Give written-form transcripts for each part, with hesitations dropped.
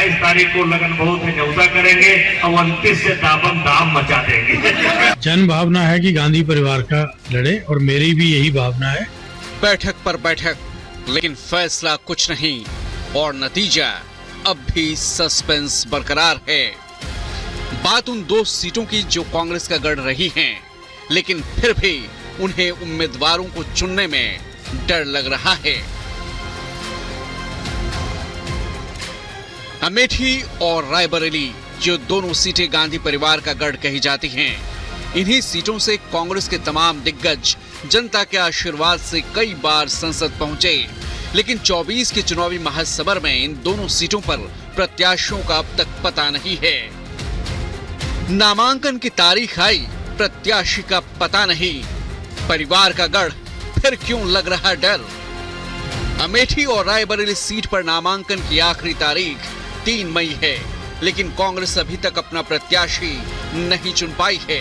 28 तारीख को लगन बहुत है न्यौता करेंगे और 29 से दाबम दाम मचा देंगे। जन भावना है कि गांधी परिवार का लड़े और मेरी भी यही भावना है। बैठक पर बैठक, लेकिन फैसला कुछ नहीं और नतीजा अब भी सस्पेंस बरकरार है। बात उन 2 सीटों की जो कांग्रेस का गढ़ रही हैं, लेकिन फिर भी उन्हें उम्मीदवारों को चुनने में डर लग रहा है। अमेठी और रायबरेली जो दोनों सीटें गांधी परिवार का गढ़ कही जाती हैं, इन्हीं सीटों से कांग्रेस के तमाम दिग्गज जनता के आशीर्वाद से कई बार संसद पहुंचे, लेकिन 24 के चुनावी महासमर में इन दोनों सीटों पर प्रत्याशियों का अब तक पता नहीं है। नामांकन की तारीख आई, प्रत्याशी का पता नहीं। परिवार का गढ़, फिर क्यों लग रहा डर? अमेठी और रायबरेली सीट पर नामांकन की आखिरी तारीख 3 मई है, लेकिन कांग्रेस अभी तक अपना प्रत्याशी नहीं चुन पाई है।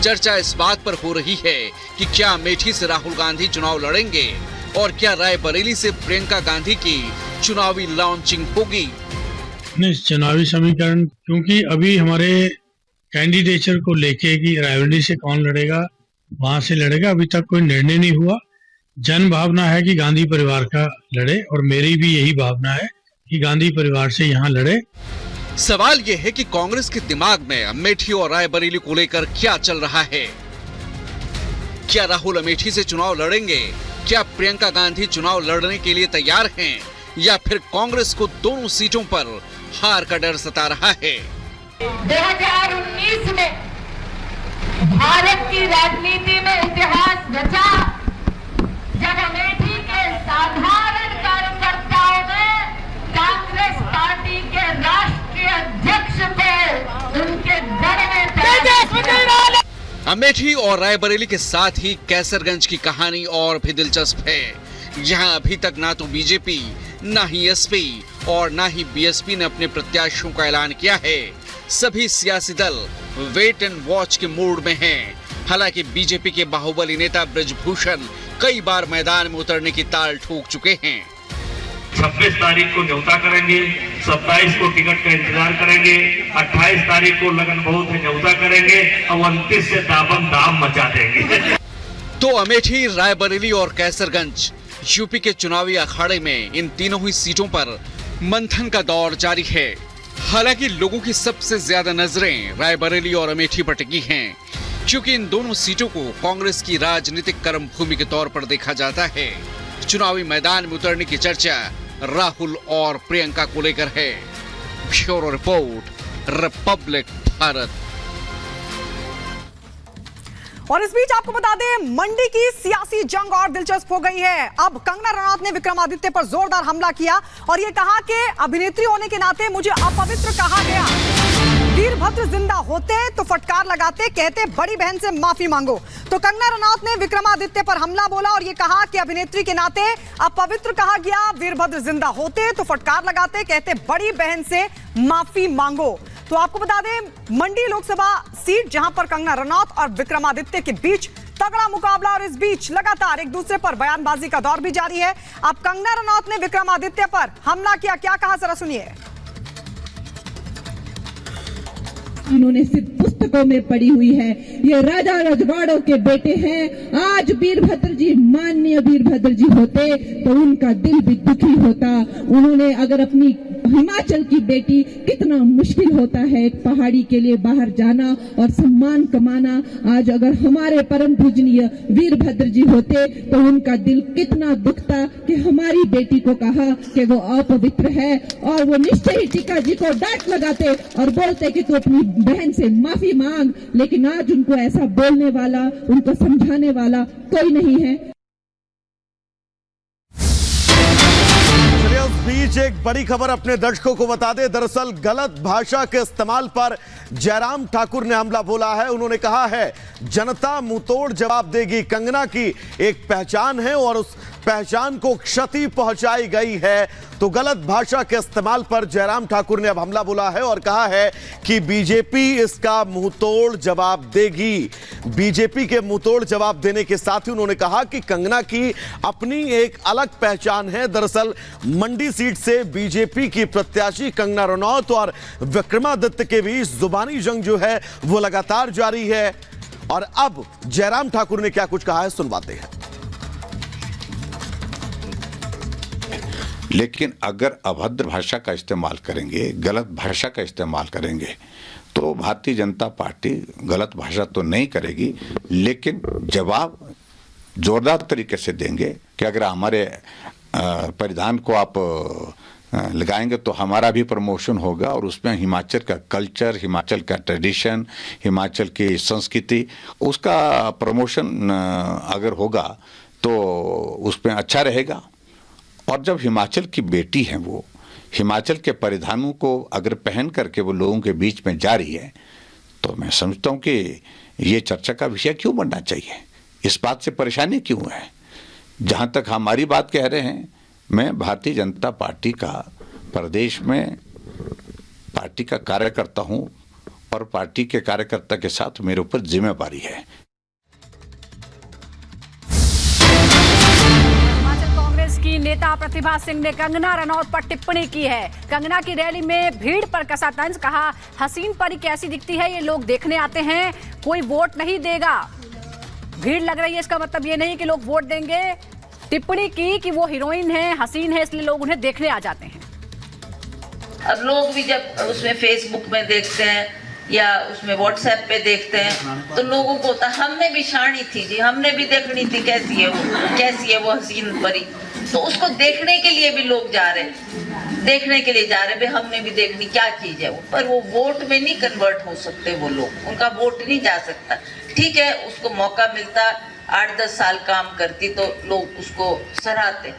चर्चा इस बात पर हो रही है कि क्या अमेठी से राहुल गांधी चुनाव लड़ेंगे और क्या रायबरेली से प्रियंका गांधी की चुनावी लॉन्चिंग होगी। नहीं, चुनावी समीकरण क्योंकि अभी हमारे कैंडिडेचर को लेके कि रायबरेली से कौन लड़ेगा, वहां से लड़ेगा, अभी तक कोई निर्णय नहीं हुआ। जन भावना है कि गांधी परिवार का लड़े और मेरी भी यही भावना है कि गांधी परिवार से यहाँ लड़े। सवाल यह है कि कांग्रेस के दिमाग में अमेठी और रायबरेली को लेकर क्या चल रहा है। क्या राहुल अमेठी से चुनाव लड़ेंगे? क्या प्रियंका गांधी चुनाव लड़ने के लिए तैयार हैं? या फिर कांग्रेस को दोनों सीटों पर हार का डर सता रहा है? 2019 में भारत की राजनीति में इतिहास रचा, जब अमेठी के साधारण कार्यकर्ताओं ने कांग्रेस पार्टी के राष्ट्रीय अध्यक्ष पे उनके डर में अमेठी और रायबरेली के साथ ही कैसरगंज की कहानी और भी दिलचस्प है। यहाँ अभी तक ना तो बीजेपी, ना ही एसपी और ना ही बीएसपी ने अपने प्रत्याशियों का ऐलान किया है। सभी सियासी दल वेट एंड वॉच के मूड में हैं। हालांकि बीजेपी के बाहुबली नेता ब्रजभूषण कई बार मैदान में उतरने की ताल ठोक चुके हैं। 26 तारीख को न्यौता करेंगे, 27 को टिकट का इंतजार करेंगे, 28 तारीख को लगन बहुत है न्यौता करेंगे और 29 से दाबम दाम मचा देंगे। तो अमेठी, रायबरेली और कैसरगंज यूपी के चुनावी अखाड़े में इन तीनों ही सीटों पर मंथन का दौर जारी है। हालांकि लोगों की सबसे ज्यादा नजरें रायबरेली और अमेठी पर टिकी हैं, क्योंकि इन दोनों सीटों को कांग्रेस की राजनीतिक कर्मभूमि के तौर पर देखा जाता है। चुनावी मैदान में उतरने की चर्चा राहुल और प्रियंका को लेकर है। Bureau report, Republic Bharat. और इस बीच आपको बता दें, मंडी की सियासी जंग और दिलचस्प हो गई है। अब कंगना रनौत ने विक्रमादित्य पर जोरदार हमला किया और ये कहा कि अभिनेत्री होने के नाते मुझे अपवित्र कहा गया। वीरभद्र जिंदा होते तो फटकार लगाते, कहते बड़ी बहन से माफी मांगो। तो कंगना रनौत ने विक्रमादित्य पर हमला बोला और ये कहा कि अभिनेत्री के नाते अपवित्र कहा गया। वीरभद्र जिंदा होते तो फटकार लगाते, कहते बड़ी बहन से माफी मांगो। तो आपको बता दें, मंडी लोकसभा सीट जहां पर कंगना रनौत और विक्रमादित्य के बीच तगड़ा मुकाबला और इस बीच लगातार एक दूसरे पर बयानबाजी का दौर भी जारी है। अब कंगना रनौत ने विक्रमादित्य पर हमला किया, क्या कहा जरा सुनिए। उन्होंने सिर्फ पुस्तकों में पढ़ी हुई है। ये राजा रजवाड़ों के बेटे हैं। आज वीरभद्र जी, माननीय वीरभद्र जी होते तो उनका दिल भी दुखी होता। उन्होंने अगर अपनी हिमाचल की बेटी, कितना मुश्किल होता है एक पहाड़ी के लिए बाहर जाना और सम्मान कमाना। आज अगर हमारे परम पूजनीय वीरभद्र जी होते तो उनका दिल कितना दुखता कि हमारी बेटी को कहा कि वो अपवित्र है, और वो निश्चय ही टीका जी को डांट लगाते और बोलते कि तू अपनी बहन से माफी मांग। लेकिन आज उनको ऐसा बोलने वाला, उनको समझाने वाला कोई नहीं है। उस बीच एक बड़ी खबर अपने दर्शकों को बता दें। दरअसल गलत भाषा के इस्तेमाल पर जयराम ठाकुर ने हमला बोला है। उन्होंने कहा है जनता मुंहतोड़ जवाब देगी। कंगना की एक पहचान है और उस पहचान को क्षति पहुंचाई गई है। तो गलत भाषा के इस्तेमाल पर जयराम ठाकुर ने अब हमला बोला है और कहा है कि बीजेपी इसका मुंहतोड़ जवाब देगी। बीजेपी के मुंहतोड़ जवाब देने के साथ ही उन्होंने कहा कि कंगना की अपनी एक अलग पहचान है। दरअसल मंडी सीट से बीजेपी की प्रत्याशी कंगना रनौत और विक्रमादित्य के बीच जुबानी जंग जो है वो लगातार जारी है। और अब जयराम ठाकुर ने क्या कुछ कहा है सुनवाते हैं। लेकिन अगर अभद्र भाषा का इस्तेमाल करेंगे, गलत भाषा का इस्तेमाल करेंगे, तो भारतीय जनता पार्टी गलत भाषा तो नहीं करेगी, लेकिन जवाब जोरदार तरीके से देंगे कि अगर हमारे परिधान को आप लगाएंगे तो हमारा भी प्रमोशन होगा और उसमें हिमाचल का कल्चर, हिमाचल का ट्रेडिशन, हिमाचल की संस्कृति, उसका प्रमोशन अगर होगा तो उसमें अच्छा रहेगा। और जब हिमाचल की बेटी हैं वो हिमाचल के परिधानों को अगर पहन करके वो लोगों के बीच में जा रही है तो मैं समझता हूँ कि ये चर्चा का विषय क्यों बनना चाहिए, इस बात से परेशानी क्यों है। जहाँ तक हमारी बात कह रहे हैं, मैं भारतीय जनता पार्टी का प्रदेश में पार्टी का कार्यकर्ता हूँ और पार्टी के कार्यकर्ता के साथ मेरे ऊपर जिम्मेदारी है। कांग्रेस की नेता प्रतिभा सिंह ने कंगना रनौत पर टिप्पणी की है। कंगना की रैली में भीड़ पर कसा तंज, कहा हसीन परी कैसी दिखती है, ये लोग देखने आते हैं, कोई वोट नहीं देगा। भीड़ लग रही है इसका मतलब ये नहीं कि लोग वोट देंगे। टिप्पणी की कि वो हीरोइन है, हसीन है, इसलिए लोग उन्हें देखने आ जाते हैं। अब लोग भी जब उसमें फेसबुक में देखते हैं या उसमें व्हाट्सएप पे देखते हैं तो लोगों को होता हमने भी शानी थी जी, हमने भी देखनी थी कैसी है वो हसीन परी। तो उसको देखने के लिए भी लोग जा रहे हैं, देखने के लिए जा रहे हैं, भाई हमने भी देखनी क्या चीज है वो। पर वो वोट में नहीं कन्वर्ट हो सकते वो लोग, उनका वोट नहीं जा सकता। ठीक है, उसको मौका मिलता, 8-10 साल काम करती तो लोग उसको सराहते।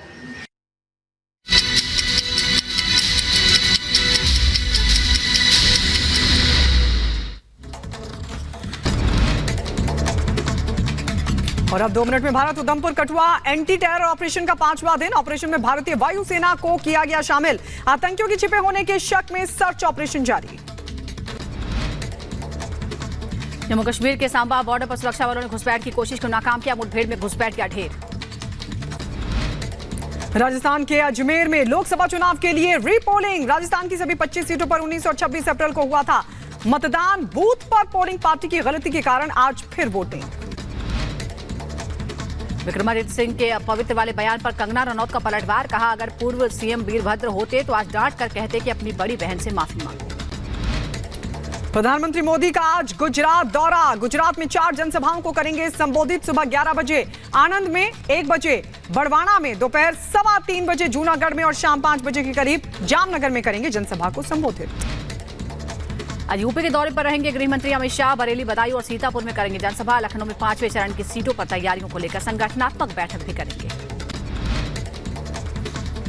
और अब 2 मिनट में Bharat Udhampur Kathua anti terror operation का 5वां दिन। ऑपरेशन में भारतीय वायुसेना को किया गया शामिल। आतंकियों के छिपे होने के शक में सर्च ऑपरेशन जारी। जम्मू कश्मीर के सांबा बॉर्डर पर सुरक्षा बलों ने घुसपैठ की कोशिश को नाकाम किया। मुठभेड़ में घुसपैठ का ढेर। राजस्थान के अजमेर में लोकसभा चुनाव के लिए रीपोलिंग। राजस्थान की सभी 25 सीटों पर 19 और 26 अप्रैल को हुआ था मतदान। बूथ पर पोलिंग पार्टी की गलती के कारण आज फिर वोटिंग। विक्रमादित्य सिंह के अपवित्र वाले बयान पर कंगना रनौत का पलटवार, कहा अगर पूर्व सीएम वीरभद्र होते तो आज डांट कर कहते कि अपनी बड़ी बहन से माफी मांगो। प्रधानमंत्री मोदी का आज गुजरात दौरा। गुजरात में 4 जनसभाओं को करेंगे संबोधित। सुबह 11 बजे आनंद में, 1 बजे बड़वाना में, दोपहर 3:15 बजे जूनागढ़ में और शाम 5 बजे के करीब जामनगर में करेंगे जनसभा को संबोधित। आज यूपी के दौरे पर रहेंगे गृह मंत्री अमित शाह। बरेली, बदायूं और सीतापुर में करेंगे जनसभा। लखनऊ में 5वें चरण की सीटों पर तैयारियों को लेकर संगठनात्मक बैठक भी करेंगे।